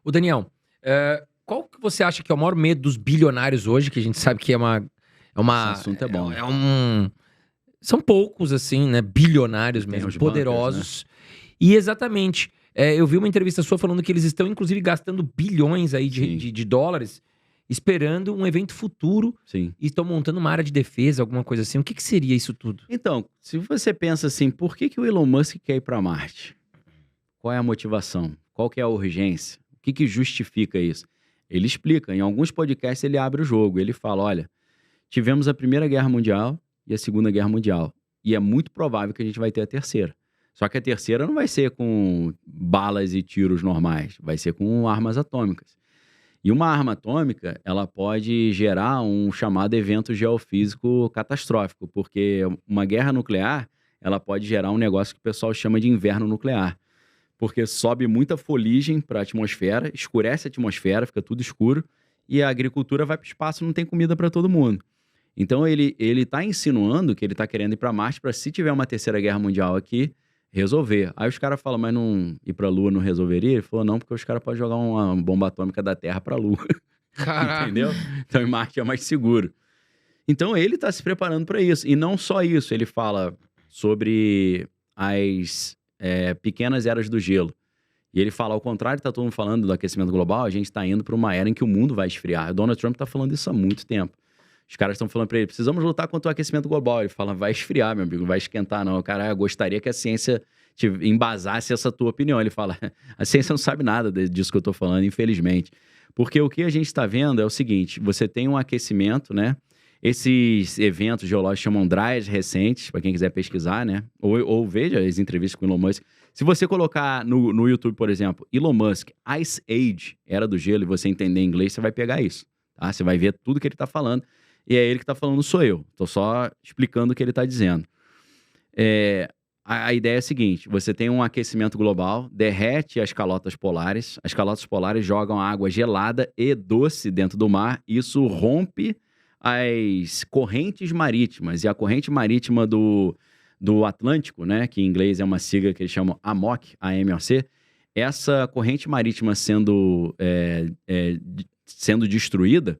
Ô, Daniel, qual que você acha que é o maior medo dos bilionários hoje, que a gente sabe que é uma... Esse assunto é bom. São poucos, assim, né? Bilionários Tem mesmo, os bunkers, poderosos. E exatamente, eu vi uma entrevista sua falando que eles estão, inclusive, gastando bilhões aí Sim. de dólares, esperando um evento futuro, Sim. e estão montando uma área de defesa, alguma coisa assim. O que seria isso tudo? Então, se você pensa assim, por que o Elon Musk quer ir para Marte? Qual é a motivação? Qual que é a urgência? O que justifica isso? Ele explica, em alguns podcasts ele abre o jogo, ele fala, olha, tivemos a Primeira Guerra Mundial e a Segunda Guerra Mundial, e é muito provável que a gente vai ter a terceira. Só que a terceira não vai ser com balas e tiros normais, vai ser com armas atômicas. E uma arma atômica, ela pode gerar um chamado evento geofísico catastrófico, porque uma guerra nuclear, ela pode gerar um negócio que o pessoal chama de inverno nuclear. Porque sobe muita fuligem para a atmosfera, escurece a atmosfera, fica tudo escuro, e a agricultura vai para o espaço, não tem comida para todo mundo. Então ele está insinuando que ele está querendo ir para Marte para, se tiver uma terceira guerra mundial aqui, resolver. Aí os caras falam, mas não ir para a Lua não resolveria? Ele falou, não, porque os caras podem jogar uma bomba atômica da Terra para a Lua. Entendeu? Então em Marte é mais seguro. Então ele está se preparando para isso. E não só isso, ele fala sobre as pequenas eras do gelo. E ele fala, ao contrário, está todo mundo falando do aquecimento global, a gente está indo para uma era em que o mundo vai esfriar. O Donald Trump está falando isso há muito tempo. Os caras estão falando para ele, precisamos lutar contra o aquecimento global. Ele fala, vai esfriar, meu amigo, não vai esquentar não. O cara, gostaria que a ciência embasasse essa tua opinião. Ele fala, a ciência não sabe nada disso que eu estou falando, infelizmente. Porque o que a gente está vendo é o seguinte, você tem um aquecimento, né? Esses eventos geológicos chamam dryas recentes, para quem quiser pesquisar, né? Ou veja as entrevistas com o Elon Musk. Se você colocar no YouTube, por exemplo, Elon Musk, Ice Age, Era do Gelo, e você entender inglês, você vai pegar isso, tá? Você vai ver tudo que ele está falando. E é ele que está falando, não sou eu. Estou só explicando o que ele está dizendo. A ideia é a seguinte, você tem um aquecimento global, derrete as calotas polares jogam água gelada e doce dentro do mar, isso rompe as correntes marítimas, e a corrente marítima do Atlântico, né, que em inglês é uma sigla que eles chamam AMOC, A-M-O-C, essa corrente marítima sendo destruída,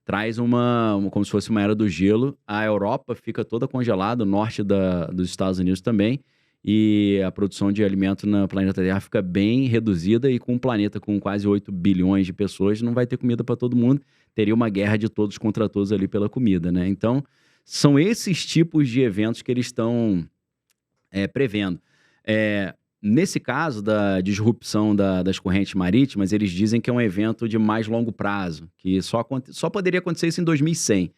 traz como se fosse uma era do gelo, a Europa fica toda congelada, o norte dos Estados Unidos também, e a produção de alimento no planeta Terra fica bem reduzida, e com um planeta com quase 8 bilhões de pessoas, não vai ter comida para todo mundo, teria uma guerra de todos contra todos ali pela comida, né? Então, são esses tipos de eventos que eles estão prevendo. Nesse caso da disrupção das correntes marítimas, eles dizem que é um evento de mais longo prazo, que só poderia acontecer isso em 2100.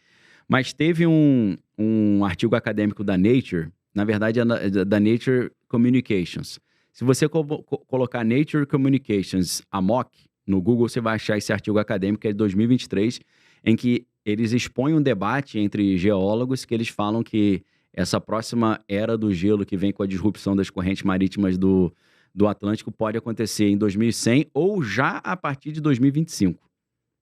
Mas teve um artigo acadêmico da Nature, na verdade é da Nature Communications. Se você colocar Nature Communications AMOC no Google, você vai achar esse artigo acadêmico, que é de 2023, em que eles expõem um debate entre geólogos que eles falam que essa próxima era do gelo que vem com a disrupção das correntes marítimas do Atlântico pode acontecer em 2100 ou já a partir de 2025.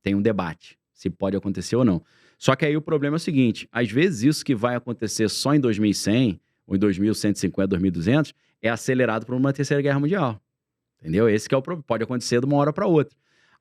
Tem um debate se pode acontecer ou não. Só que aí o problema é o seguinte, às vezes isso que vai acontecer só em 2100 ou em 2150, 2200, é acelerado por uma terceira guerra mundial. Entendeu? Esse que é o problema. Pode acontecer de uma hora para outra.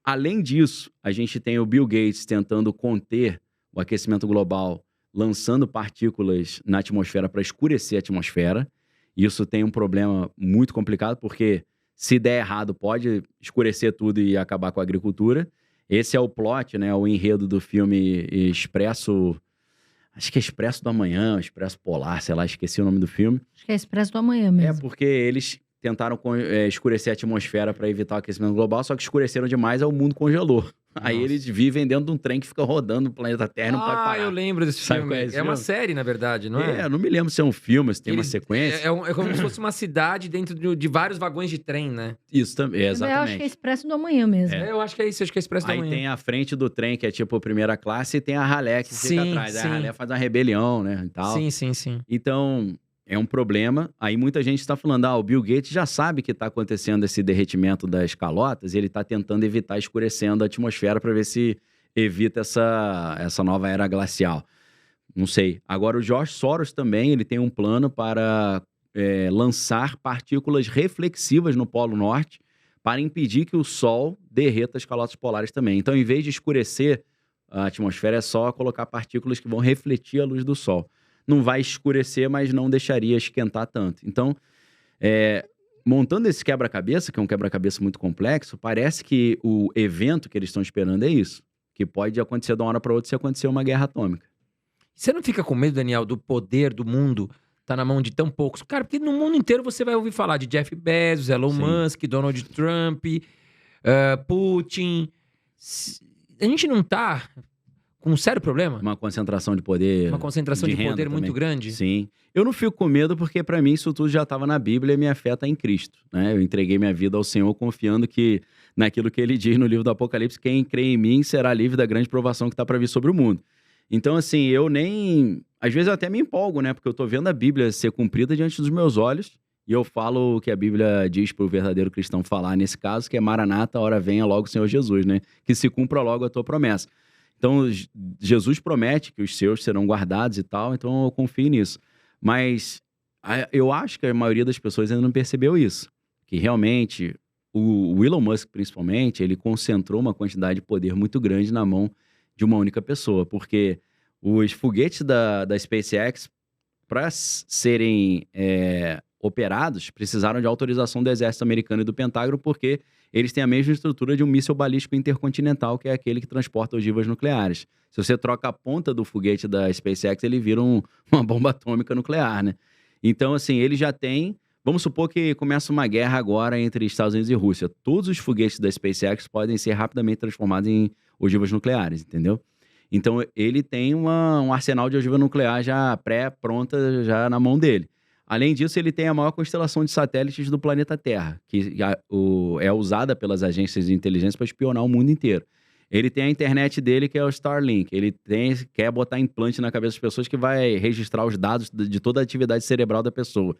Além disso, a gente tem o Bill Gates tentando conter o aquecimento global, lançando partículas na atmosfera para escurecer a atmosfera. Isso tem um problema muito complicado, porque se der errado, pode escurecer tudo e acabar com a agricultura. Esse é o plot, né, o enredo do filme Expresso... Acho que é Expresso do Amanhã, Expresso Polar, sei lá, esqueci o nome do filme. Acho que é Expresso do Amanhã mesmo. Porque eles tentaram escurecer a atmosfera para evitar o aquecimento global, só que escureceram demais, aí o mundo congelou. Nossa. Aí eles vivem dentro de um trem que fica rodando no planeta Terra e não pode parar. Eu lembro desse filme. É uma série, na verdade, não é? Eu não me lembro se é um filme, se tem uma sequência. É como se fosse uma cidade dentro de vários vagões de trem, né? Isso também, exatamente. Eu acho que é Expresso do Amanhã mesmo. Eu acho que é isso, acho que é Expresso do Amanhã. Aí tem a frente do trem, que é tipo a primeira classe, e tem a ralé que fica atrás. Aí a ralé faz uma rebelião, né, e tal. Sim. Então, é um problema. Aí muita gente está falando, o Bill Gates já sabe que está acontecendo esse derretimento das calotas, e ele está tentando evitar escurecendo a atmosfera para ver se evita essa nova era glacial. Não sei. Agora, o George Soros também, ele tem um plano para lançar partículas reflexivas no Polo Norte para impedir que o Sol derreta as calotas polares também. Então, em vez de escurecer a atmosfera, é só colocar partículas que vão refletir a luz do Sol. Não vai escurecer, mas não deixaria esquentar tanto. Então, montando esse quebra-cabeça, que é um quebra-cabeça muito complexo, parece que o evento que eles estão esperando é isso. Que pode acontecer de uma hora para outra se acontecer uma guerra atômica. Você não fica com medo, Daniel, do poder do mundo tá na mão de tão poucos? Cara, porque no mundo inteiro você vai ouvir falar de Jeff Bezos, Elon Musk, Donald Trump, Putin. A gente não tá com um sério problema? Uma concentração de poder. Uma concentração de poder muito também. grande? Sim. Eu não fico com medo porque, para mim, isso tudo já estava na Bíblia e minha fé está em Cristo. Né? Eu entreguei minha vida ao Senhor confiando que, naquilo que ele diz no livro do Apocalipse, quem crê em mim será livre da grande provação que está para vir sobre o mundo. Então, assim, eu nem... Às vezes eu até me empolgo, né? Porque eu tô vendo a Bíblia ser cumprida diante dos meus olhos e eu falo o que a Bíblia diz pro verdadeiro cristão falar nesse caso, que é Maranata, hora venha logo o Senhor Jesus, né? Que se cumpra logo a tua promessa. Então, Jesus promete que os seus serão guardados e tal, então eu confio nisso. Mas eu acho que a maioria das pessoas ainda não percebeu isso. Que realmente, o Elon Musk, principalmente, ele concentrou uma quantidade de poder muito grande na mão de uma única pessoa. Porque os foguetes da SpaceX, para serem operados, precisaram de autorização do Exército Americano e do Pentágono, porque eles têm a mesma estrutura de um míssil balístico intercontinental, que é aquele que transporta ogivas nucleares. Se você troca a ponta do foguete da SpaceX, ele vira uma bomba atômica nuclear, né? Então, assim, ele já tem... Vamos supor que começa uma guerra agora entre Estados Unidos e Rússia. Todos os foguetes da SpaceX podem ser rapidamente transformados em ogivas nucleares, entendeu? Então, ele tem um arsenal de ogiva nuclear já pré-pronta, já na mão dele. Além disso, ele tem a maior constelação de satélites do planeta Terra, que é usada pelas agências de inteligência para espionar o mundo inteiro. Ele tem a internet dele, que é o Starlink. Ele quer botar implante na cabeça das pessoas que vai registrar os dados de toda a atividade cerebral da pessoa.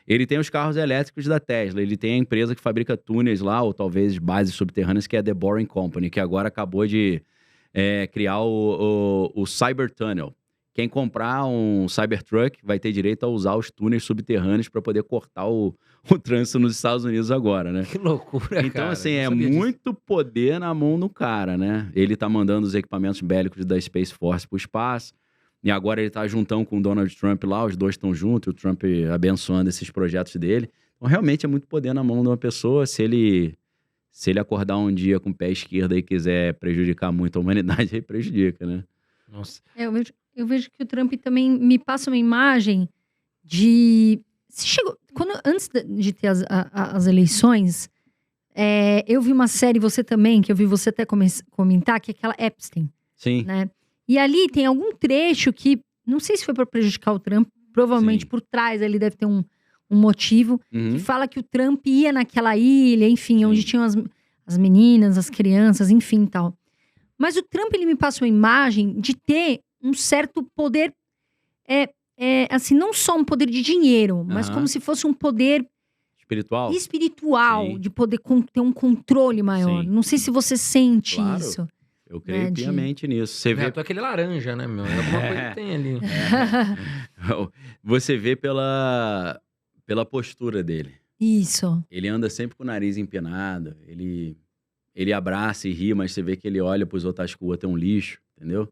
Ele tem os carros elétricos da Tesla. Ele tem a empresa que fabrica túneis lá, ou talvez bases subterrâneas, que é a The Boring Company, que agora acabou de criar o Cybertunnel. Quem comprar um Cybertruck vai ter direito a usar os túneis subterrâneos para poder cortar o trânsito nos Estados Unidos agora, né? Que loucura, então, cara. assim, é muito poder na mão do cara, né? Ele tá mandando os equipamentos bélicos da Space Force pro espaço, e agora ele tá juntão com o Donald Trump lá, os dois estão juntos, o Trump abençoando esses projetos dele. Então, realmente é muito poder na mão de uma pessoa. Se ele acordar um dia com o pé esquerdo e quiser prejudicar muito a humanidade, ele prejudica, né? Nossa. Eu vejo que o Trump também me passa uma imagem de... Antes de ter as eleições, eu vi uma série, você também, que eu vi você até comentar, que é aquela Epstein. Sim. Né? E ali tem algum trecho que, não sei se foi para prejudicar o Trump, provavelmente por trás ali deve ter um motivo, que fala que o Trump ia naquela ilha, enfim, onde tinham as meninas, as crianças, enfim, tal. Mas o Trump, ele me passa uma imagem de ter um certo poder, assim, não só um poder de dinheiro, mas como se fosse um poder espiritual, Sim. de poder ter um controle maior. Sim. Não sei se você sente Claro. isso. Eu creio piamente nisso. Você vê... aquele laranja, né, meu? Alguma coisa tem ali. Você vê pela postura dele. Isso. Ele anda sempre com o nariz empinado, ele abraça e ri, mas você vê que ele olha pros outros, acha que o outro é um lixo, entendeu?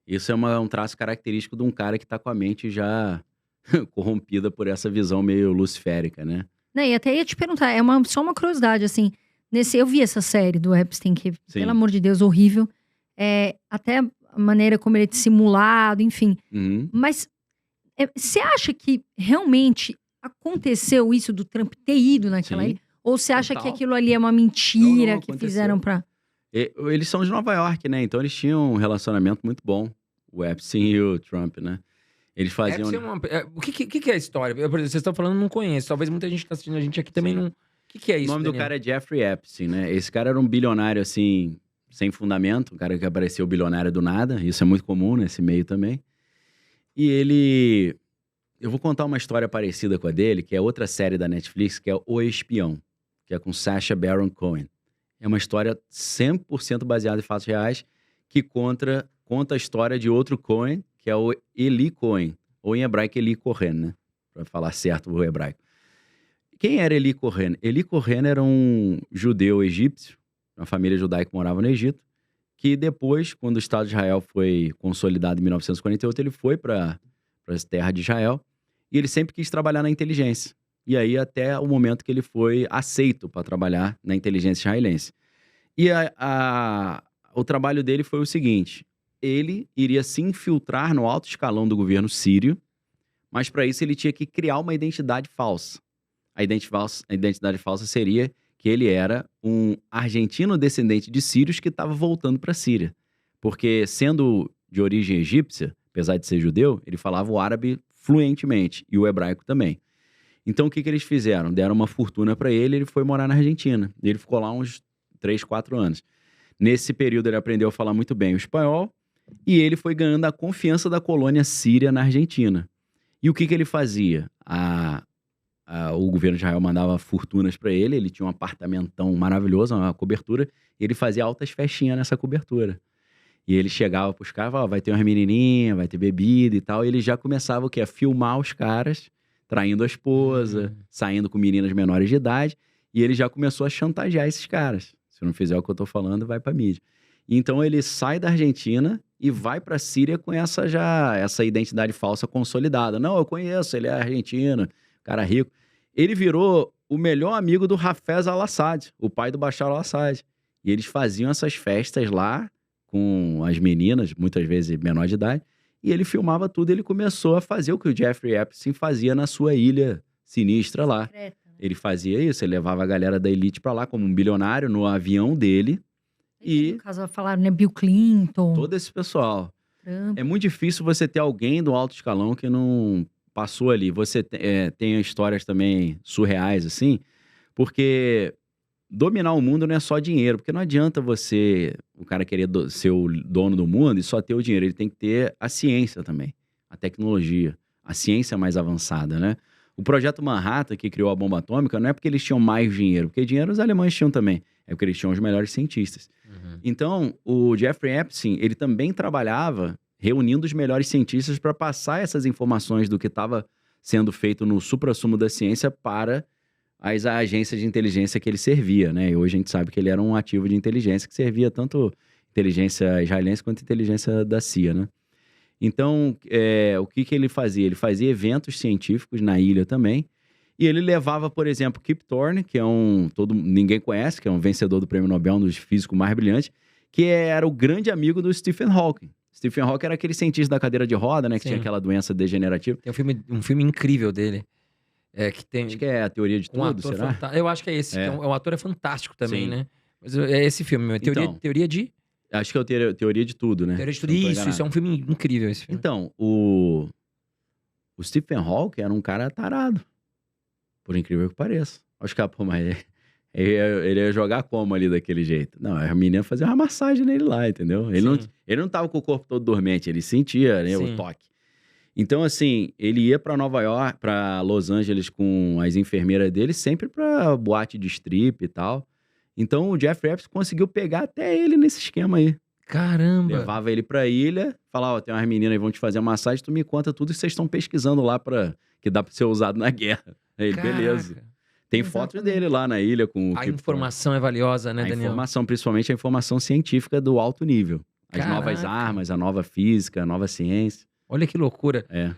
Isso é um traço característico de um cara que tá com a mente já corrompida por essa visão meio luciférica, né? E até ia te perguntar, só uma curiosidade, assim, eu vi essa série do Epstein, que, pelo amor de Deus, horrível. Até a maneira como ele é dissimulado, enfim. Mas você acha que realmente aconteceu isso do Trump ter ido naquela ilha? Ou você acha que aquilo ali é uma mentira Não, que fizeram pra... Eles são de Nova York, né? Então eles tinham um relacionamento muito bom, o Epstein e o Trump, né? Eles faziam... O que é a história? Por exemplo, vocês estão falando, não conheço. Talvez muita gente que tá assistindo a gente aqui também não... O que é isso, O nome Daniel? do cara é Jeffrey Epstein, né? Esse cara era um bilionário, assim, sem fundamento. Um cara que apareceu bilionário do nada. Isso é muito comum nesse meio também. E ele... Eu vou contar uma história parecida com a dele, que é outra série da Netflix, que é O Espião, que é com Sacha Baron Cohen. É uma história 100% baseada em fatos reais, que conta a história de outro Cohen, que é o Eli Cohen, ou em hebraico Eli Cohen, né? Para falar certo o hebraico. Quem era Eli Cohen? Eli Cohen era um judeu egípcio, uma família judaica que morava no Egito, que depois, quando o Estado de Israel foi consolidado em 1948, ele foi para a terra de Israel e ele sempre quis trabalhar na inteligência. E aí até o momento que ele foi aceito para trabalhar na inteligência israelense. E o trabalho dele foi o seguinte: ele iria se infiltrar no alto escalão do governo sírio, mas para isso ele tinha que criar uma identidade falsa. A identidade falsa seria que ele era um argentino descendente de sírios que estava voltando para a Síria. Porque, sendo de origem egípcia, apesar de ser judeu, ele falava o árabe fluentemente e o hebraico também. Então, o que eles fizeram? Deram uma fortuna para ele e ele foi morar na Argentina. Ele ficou lá uns 3, 4 anos. Nesse período, ele aprendeu a falar muito bem o espanhol e ele foi ganhando a confiança da colônia síria na Argentina. E o que ele fazia? O governo de Israel mandava fortunas para ele, ele tinha um apartamentão maravilhoso, uma cobertura, e ele fazia altas festinhas nessa cobertura. E ele chegava pros caras e falava, vai ter umas menininhas, vai ter bebida e tal, e ele já começava o quê? A filmar os caras, traindo a esposa, saindo com meninas menores de idade, e ele já começou a chantagear esses caras. Se não fizer o que eu tô falando, vai pra mídia. Então ele sai da Argentina e vai pra Síria com essa identidade falsa consolidada. Não, eu conheço, ele é argentino, cara rico. Ele virou o melhor amigo do Hafez al-Assad, o pai do Bashar al-Assad. E eles faziam essas festas lá com as meninas, muitas vezes menor de idade, e ele filmava tudo. Ele começou a fazer o que o Jeffrey Epstein fazia na sua ilha sinistra lá. Secreta, né? Ele fazia isso, ele levava a galera da elite pra lá como um bilionário no avião dele. E no caso, falaram, né? Bill Clinton, todo esse pessoal. Trump. É muito difícil você ter alguém do alto escalão que não passou ali. Você tem histórias também surreais, assim, porque dominar o mundo não é só dinheiro, porque não adianta o cara querer ser o dono do mundo e só ter o dinheiro, ele tem que ter a ciência também, a tecnologia, a ciência mais avançada, né? O projeto Manhattan, que criou a bomba atômica, não é porque eles tinham mais dinheiro, porque dinheiro os alemães tinham também, é porque eles tinham os melhores cientistas. Então, o Jeffrey Epstein, ele também trabalhava reunindo os melhores cientistas para passar essas informações do que estava sendo feito no suprassumo da ciência para as agências de inteligência que ele servia, né? E hoje a gente sabe que ele era um ativo de inteligência que servia tanto inteligência israelense quanto inteligência da CIA, né? Então, o que ele fazia? Ele fazia eventos científicos na ilha também, e ele levava, por exemplo, Kip Thorne, que é ninguém conhece, que é um vencedor do Prêmio Nobel, um dos físicos mais brilhantes, que era o grande amigo do Stephen Hawking. Stephen Hawking era aquele cientista da cadeira de roda, né? Que Sim. tinha aquela doença degenerativa. Tem um filme incrível dele. Que tem Acho que é A Teoria de um Tudo, ator será? Eu acho que é esse. É. Que o ator é fantástico também, Sim. né? Mas é esse filme, Então. Teoria de Acho que é a Teoria de Tudo, né? Tudo. Se eu não tô Isso enganado. é um filme incrível esse filme. Então, o Stephen Hawking era um cara tarado. Por incrível que pareça. Acho que, mas ele ia jogar como ali daquele jeito? Não, a menina fazia uma massagem nele lá, entendeu? Ele não tava com o corpo todo dormente, ele sentia, né, Sim. o toque. Então, assim, ele ia pra Nova York, pra Los Angeles com as enfermeiras dele, sempre pra boate de strip e tal. Então, o Jeffrey Epstein conseguiu pegar até ele nesse esquema aí. Caramba! Levava ele pra ilha, falava, tem umas meninas aí que vão te fazer uma massagem, tu me conta tudo que vocês estão pesquisando lá que dá pra ser usado na guerra. Aí ele, Caraca. beleza. Tem fotos Exatamente. dele lá na ilha com o A Kip informação é valiosa, né, Thorne. A Daniel? informação, principalmente a informação científica do alto nível. As Caraca. novas armas, a nova física, a nova ciência. Olha que loucura. É.